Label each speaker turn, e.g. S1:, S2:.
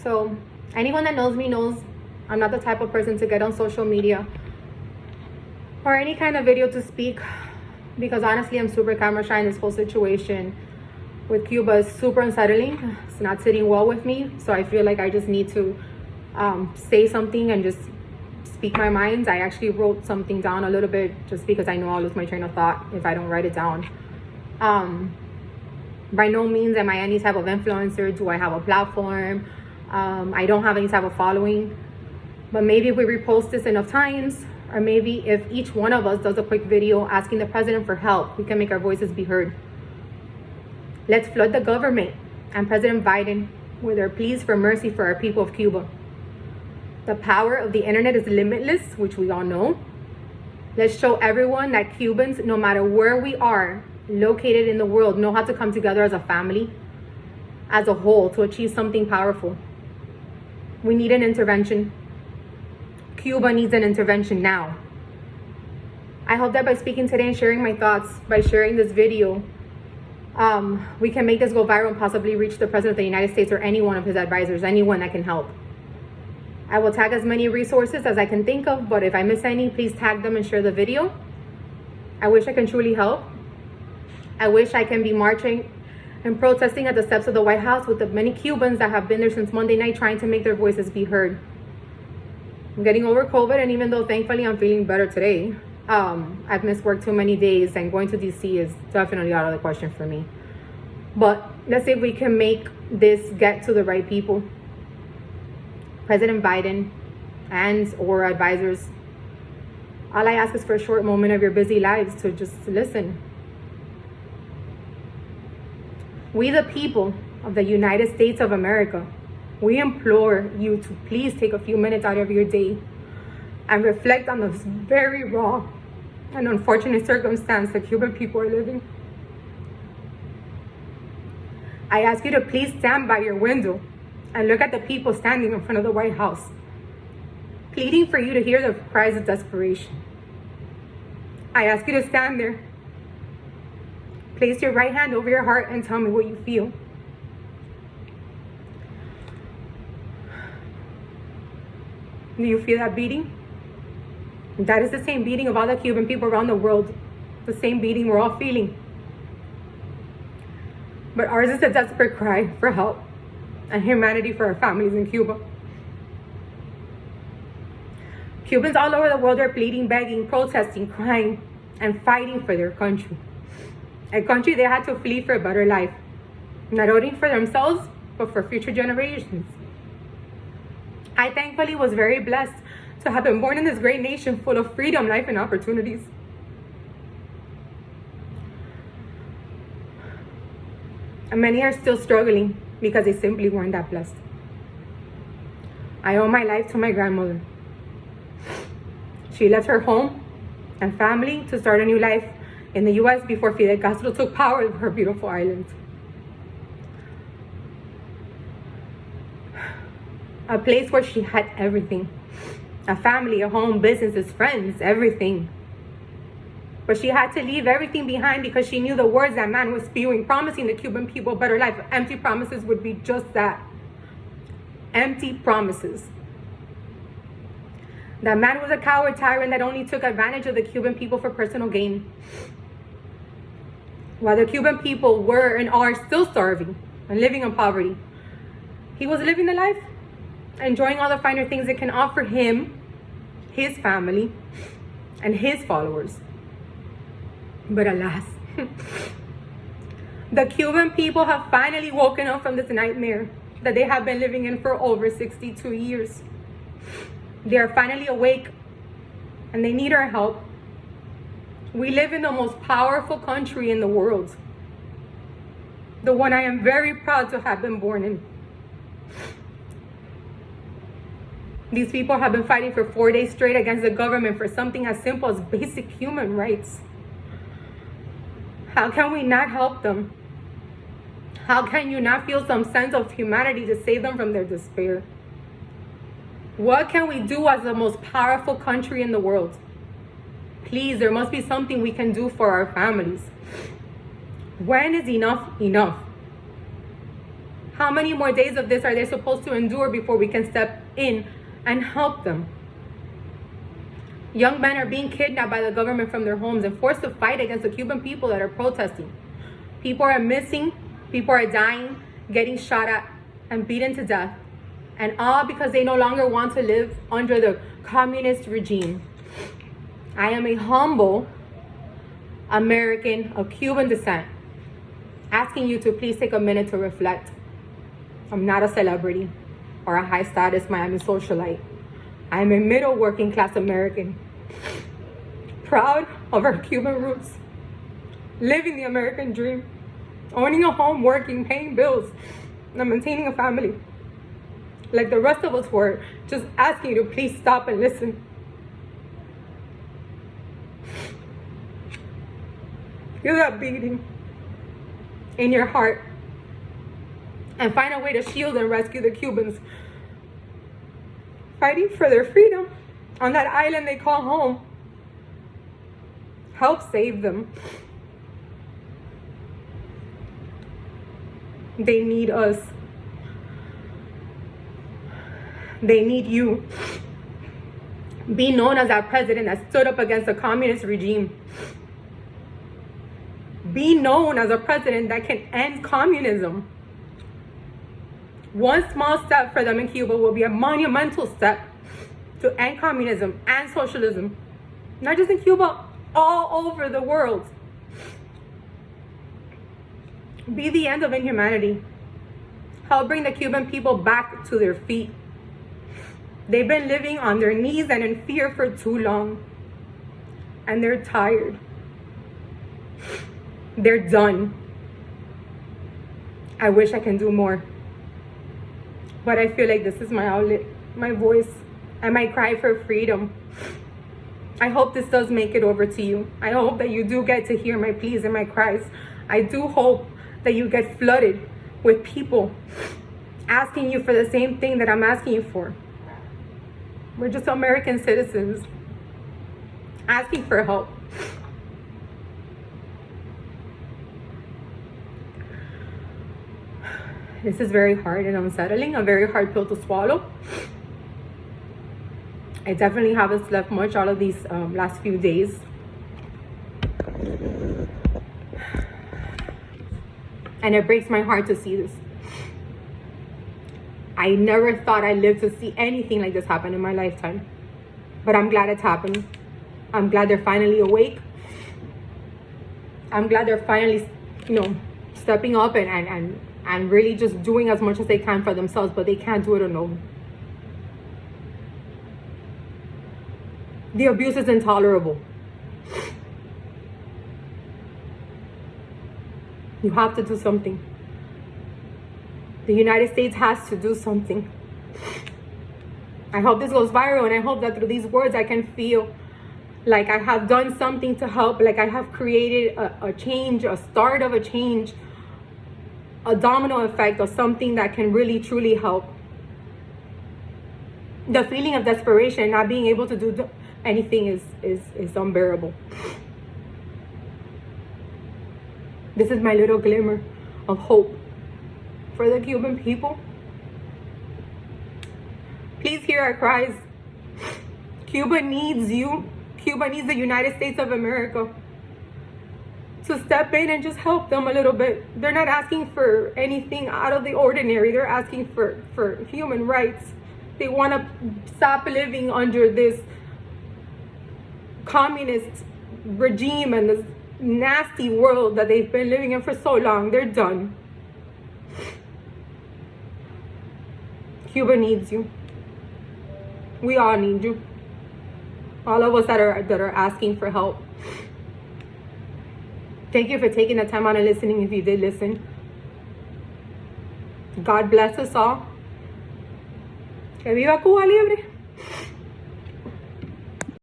S1: So anyone that knows me knows I'm not the type of person to get on social media or any kind of video to speak, because honestly I'm super camera shy, and this whole situation with Cuba is super unsettling. It's not sitting well with me, so I feel like I just need to say something and just speak my mind. I actually wrote something down a little bit just because I know I'll lose my train of thought if I don't write it down. By no means am I any type of influencer. Do I have a platform? I don't have any type of following, but maybe if we repost this enough times, or maybe if each one of us does a quick video asking the president for help, we can make our voices be heard. Let's flood the government and President Biden with their pleas for mercy for our people of Cuba. The power of the internet is limitless, which we all know. Let's show everyone that Cubans, no matter where we are located in the world, know how to come together as a family, as a whole, to achieve something powerful. We need an intervention. Cuba needs an intervention now. I hope that by speaking today and sharing my thoughts, by sharing this video, we can make this go viral and possibly reach the President of the United States or any one of his advisors, anyone that can help. I will tag as many resources as I can think of, but if I miss any, please tag them and share the video. I wish I can truly help. I wish I can be marching and protesting at the steps of the White House with the many Cubans that have been there since Monday night trying to make their voices be heard. I'm getting over COVID, and even though thankfully I'm feeling better today, I've missed work too many days, and going to DC is definitely out of the question for me. But let's see if we can make this get to the right people. President Biden and or advisors, all I ask is for a short moment of your busy lives to just listen. We, the people of the United States of America, we implore you to please take a few minutes out of your day and reflect on this very raw and unfortunate circumstance that Cuban people are living. I ask you to please stand by your window and look at the people standing in front of the White House, pleading for you to hear their cries of desperation. I ask you to stand there. Place your right hand over your heart and tell me what you feel. Do you feel that beating? That is the same beating of all the Cuban people around the world. The same beating we're all feeling. But ours is a desperate cry for help and humanity for our families in Cuba. Cubans all over the world are pleading, begging, protesting, crying, and fighting for their country. A country they had to flee for a better life. Not only for themselves, but for future generations. I thankfully was very blessed to have been born in this great nation full of freedom, life, and opportunities. And many are still struggling because they simply weren't that blessed. I owe my life to my grandmother. She left her home and family to start a new life in the US before Fidel Castro took power of her beautiful island. A place where she had everything. A family, a home, businesses, friends, everything. But she had to leave everything behind because she knew the words that man was spewing, promising the Cuban people a better life. Empty promises would be just that. Empty promises. That man was a coward tyrant that only took advantage of the Cuban people for personal gain. While the Cuban people were and are still starving and living in poverty, he was living the life, enjoying all the finer things it can offer him, his family, and his followers. But alas, the Cuban people have finally woken up from this nightmare that they have been living in for over 62 years. They are finally awake and they need our help. We live in the most powerful country in the world. The one I am very proud to have been born in. These people have been fighting for 4 days straight against the government for something as simple as basic human rights. How can we not help them? How can you not feel some sense of humanity to save them from their despair? What can we do as the most powerful country in the world? Please, there must be something we can do for our families. When is enough enough? How many more days of this are they supposed to endure before we can step in and help them? Young men are being kidnapped by the government from their homes and forced to fight against the Cuban people that are protesting. People are missing, people are dying, getting shot at and beaten to death. And all because they no longer want to live under the communist regime. I am a humble American of Cuban descent, asking you to please take a minute to reflect. I'm not a celebrity or a high status Miami socialite. I am a middle working class American, proud of our Cuban roots, living the American dream, owning a home, working, paying bills, and maintaining a family. Like the rest of us were, just asking you to please stop and listen. Feel that beating in your heart and find a way to shield and rescue the Cubans fighting for their freedom on that island they call home. Help save them. They need us. They need you. Be known as that president that stood up against the communist regime. Be known as a president that can end communism. One small step for them in Cuba will be a monumental step to end communism and socialism. Not just in Cuba, all over the world. Be the end of inhumanity. Help bring the Cuban people back to their feet. They've been living on their knees and in fear for too long. And they're tired. They're done. I wish I can do more. But I feel like this is my outlet, my voice, and my cry for freedom. I hope this does make it over to you. I hope that you do get to hear my pleas and my cries. I do hope that you get flooded with people asking you for the same thing that I'm asking you for. We're just American citizens asking for help. This is very hard and unsettling, a very hard pill to swallow. I definitely haven't slept much all of these last few days. And it breaks my heart to see this. I never thought I'd live to see anything like this happen in my lifetime. But I'm glad it's happening. I'm glad they're finally awake. I'm glad they're finally, stepping up and really just doing as much as they can for themselves, but they can't do it alone. The abuse is intolerable. You have to do something. The United States has to do something. I hope this goes viral, and I hope that through these words I can feel like I have done something to help, like I have created a change, a start of a change, a domino effect of something that can really truly help. The feeling of desperation, not being able to do anything is unbearable. This is my little glimmer of hope for the Cuban people. Please hear our cries. Cuba needs you. Cuba needs the United States of America to step in and just help them a little bit. They're not asking for anything out of the ordinary. They're asking for human rights. They want to stop living under this communist regime and this nasty world that they've been living in for so long. They're done. Cuba needs you. We all need you. All of us that are asking for help. Thank you for taking the time out and listening if you did listen. God bless us all. Que viva Cuba libre.